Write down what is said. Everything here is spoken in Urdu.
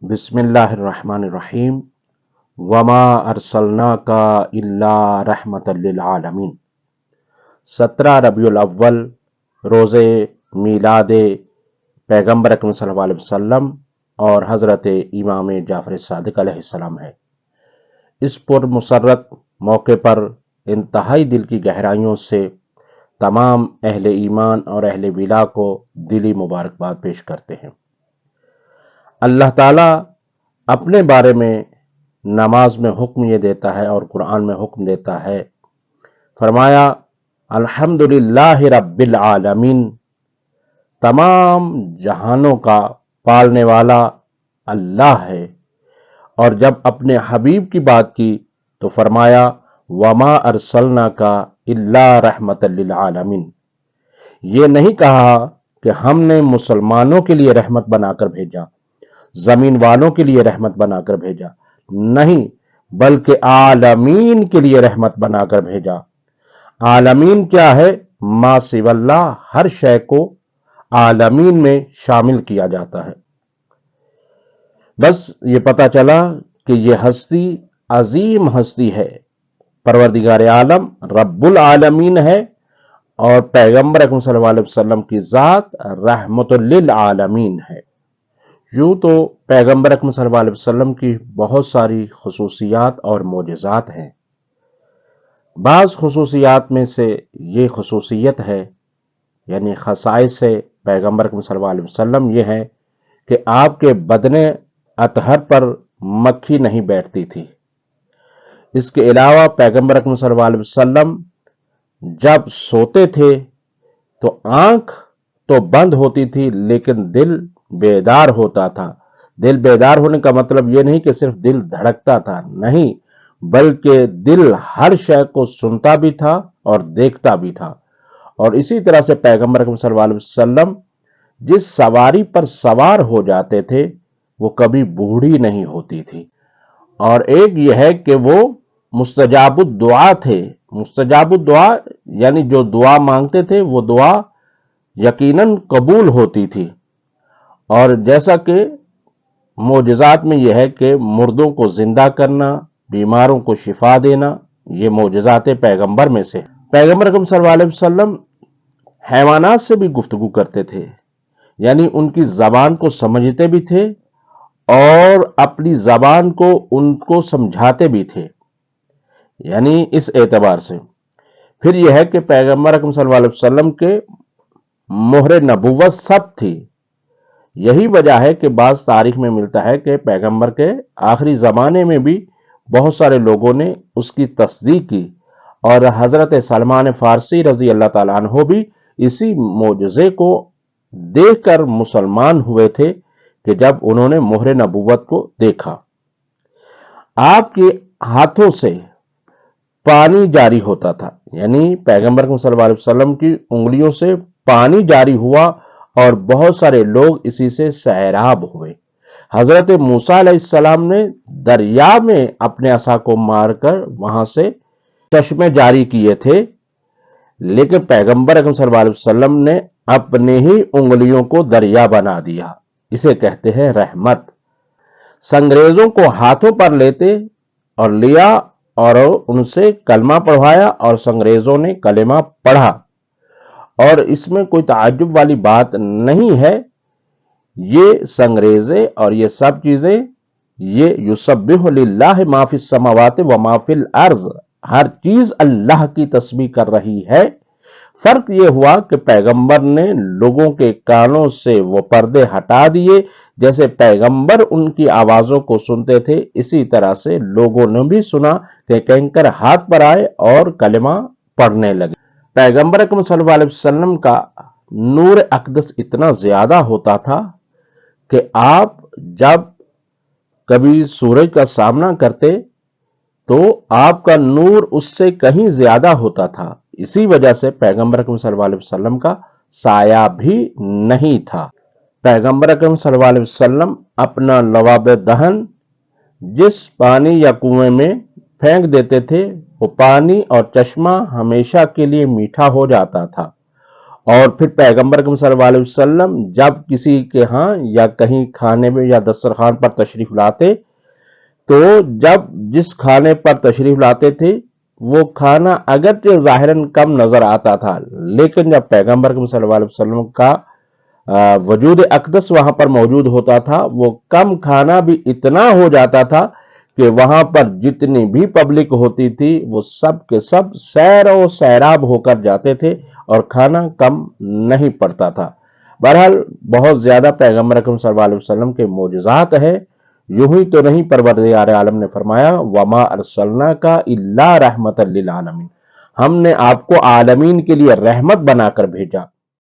بسم اللہ الرحمن الرحیم وما ارسلناک الا رحمت للعالمین۔ 17 ربیع الاول، روز میلاد پیغمبر اکرم صلی اللہ علیہ وسلم اور حضرت امام جعفر صادق علیہ السلام ہے۔ اس پر مسرت موقع پر انتہائی دل کی گہرائیوں سے تمام اہل ایمان اور اہل ولا کو دلی مبارکباد پیش کرتے ہیں۔ اللہ تعالیٰ اپنے بارے میں نماز میں حکم یہ دیتا ہے اور قرآن میں حکم دیتا ہے، فرمایا الحمدللہ رب العالمین، تمام جہانوں کا پالنے والا اللہ ہے۔ اور جب اپنے حبیب کی بات کی تو فرمایا وما ارسلناک الا رحمت للعالمین۔ یہ نہیں کہا کہ ہم نے مسلمانوں کے لیے رحمت بنا کر بھیجا، زمین والوں کے لیے رحمت بنا کر بھیجا، نہیں، بلکہ عالمین کے لیے رحمت بنا کر بھیجا۔ عالمین کیا ہے؟ ما سوی اللہ، ہر شے کو عالمین میں شامل کیا جاتا ہے۔ بس یہ پتہ چلا کہ یہ ہستی عظیم ہستی ہے، پروردگار عالم رب العالمین ہے، اور پیغمبر اکرم صلی اللہ علیہ وسلم کی ذات رحمت للعالمین ہے۔ یوں تو پیغمبر اکرم صلی اللہ علیہ وسلم کی بہت ساری خصوصیات اور معجزات ہیں۔ بعض خصوصیات میں سے یہ خصوصیت ہے، یعنی خصائص سے پیغمبر اکرم صلی اللہ علیہ وسلم یہ ہے کہ آپ کے بدن اطہر پر مکھی نہیں بیٹھتی تھی۔ اس کے علاوہ پیغمبر اکرم صلی اللہ علیہ وسلم جب سوتے تھے تو آنکھ تو بند ہوتی تھی لیکن دل بیدار ہوتا تھا۔ دل بیدار ہونے کا مطلب یہ نہیں کہ صرف دل دھڑکتا تھا، نہیں، بلکہ دل ہر شے کو سنتا بھی تھا اور دیکھتا بھی تھا۔ اور اسی طرح سے پیغمبر اکرم صلی اللہ علیہ وسلم جس سواری پر سوار ہو جاتے تھے وہ کبھی بوڑھی نہیں ہوتی تھی۔ اور ایک یہ ہے کہ وہ مستجاب الدعا تھے۔ مستجاب الدعا یعنی جو دعا مانگتے تھے وہ دعا یقیناً قبول ہوتی تھی۔ اور جیسا کہ معجزات میں یہ ہے کہ مردوں کو زندہ کرنا، بیماروں کو شفا دینا، یہ معجزات پیغمبر میں سے۔ پیغمبر اکرم صلی اللہ علیہ وسلم حیوانات سے بھی گفتگو کرتے تھے، یعنی ان کی زبان کو سمجھتے بھی تھے اور اپنی زبان کو ان کو سمجھاتے بھی تھے، یعنی اس اعتبار سے۔ پھر یہ ہے کہ پیغمبر اکرم صلی اللہ علیہ وسلم کے مہر نبوت سب تھی۔ یہی وجہ ہے کہ بعض تاریخ میں ملتا ہے کہ پیغمبر کے آخری زمانے میں بھی بہت سارے لوگوں نے اس کی تصدیق کی، اور حضرت سلمان فارسی رضی اللہ تعالیٰ عنہ بھی اسی معجزے کو دیکھ کر مسلمان ہوئے تھے کہ جب انہوں نے مہر نبوت کو دیکھا۔ آپ کے ہاتھوں سے پانی جاری ہوتا تھا، یعنی پیغمبر صلی اللہ علیہ وسلم کی انگلیوں سے پانی جاری ہوا اور بہت سارے لوگ اسی سے سیراب ہوئے۔ حضرت موسیٰ علیہ السلام نے دریا میں اپنے عصا کو مار کر وہاں سے چشمے جاری کیے تھے، لیکن پیغمبر اکرم صلی اللہ علیہ وسلم نے اپنے ہی انگلیوں کو دریا بنا دیا۔ اسے کہتے ہیں رحمت۔ سنگریزوں کو ہاتھوں پر لیتے اور لیا اور ان سے کلمہ پڑھوایا، اور سنگریزوں نے کلمہ پڑھا۔ اور اس میں کوئی تعجب والی بات نہیں ہے، یہ سنگریزے اور یہ سب چیزیں، یہ یسبح للہ ما فی السماوات و ما فی الارض، ہر چیز اللہ کی تسبیح کر رہی ہے۔ فرق یہ ہوا کہ پیغمبر نے لوگوں کے کانوں سے وہ پردے ہٹا دیے، جیسے پیغمبر ان کی آوازوں کو سنتے تھے اسی طرح سے لوگوں نے بھی سنا کہ کنکر ہاتھ پر آئے اور کلمہ پڑھنے لگے۔ پیغمبر اکرم صلی اللہ علیہ وسلم کا نور اقدس اتنا زیادہ ہوتا تھا کہ آپ جب کبھی سورج کا سامنا کرتے تو آپ کا نور اس سے کہیں زیادہ ہوتا تھا۔ اسی وجہ سے پیغمبر اکرم صلی اللہ علیہ وسلم کا سایہ بھی نہیں تھا۔ پیغمبر اکرم صلی اللہ علیہ وسلم اپنا لعاب دہن جس پانی یا کنویں میں پھینک دیتے تھے وہ پانی اور چشمہ ہمیشہ کے لیے میٹھا ہو جاتا تھا، اور پھر پیغمبر اکرم صلی اللہ علیہ وسلم جب کسی کے ہاں یا کہیں کھانے میں یا دسترخوان پر تشریف لاتے تو جب جس کھانے پر تشریف لاتے تھے وہ کھانا اگرچہ ظاہراً کم نظر آتا تھا، لیکن جب پیغمبر اکرم صلی اللہ علیہ وسلم کا وجود اقدس وہاں پر موجود ہوتا تھا، وہ کم کھانا بھی اتنا ہو جاتا تھا کہ وہاں پر جتنی بھی پبلک ہوتی تھی وہ سب کے سب سیر و سیراب ہو کر جاتے تھے اور کھانا کم نہیں پڑتا تھا۔ بہرحال بہت زیادہ پیغمبر اکرم صلی اللہ علیہ وسلم کے معجزات ہے، یوں ہی تو نہیں پروردگار عالم نے فرمایا وما ارسلناک الا رحمت للعالمین، ہم نے آپ کو عالمین کے لیے رحمت بنا کر بھیجا۔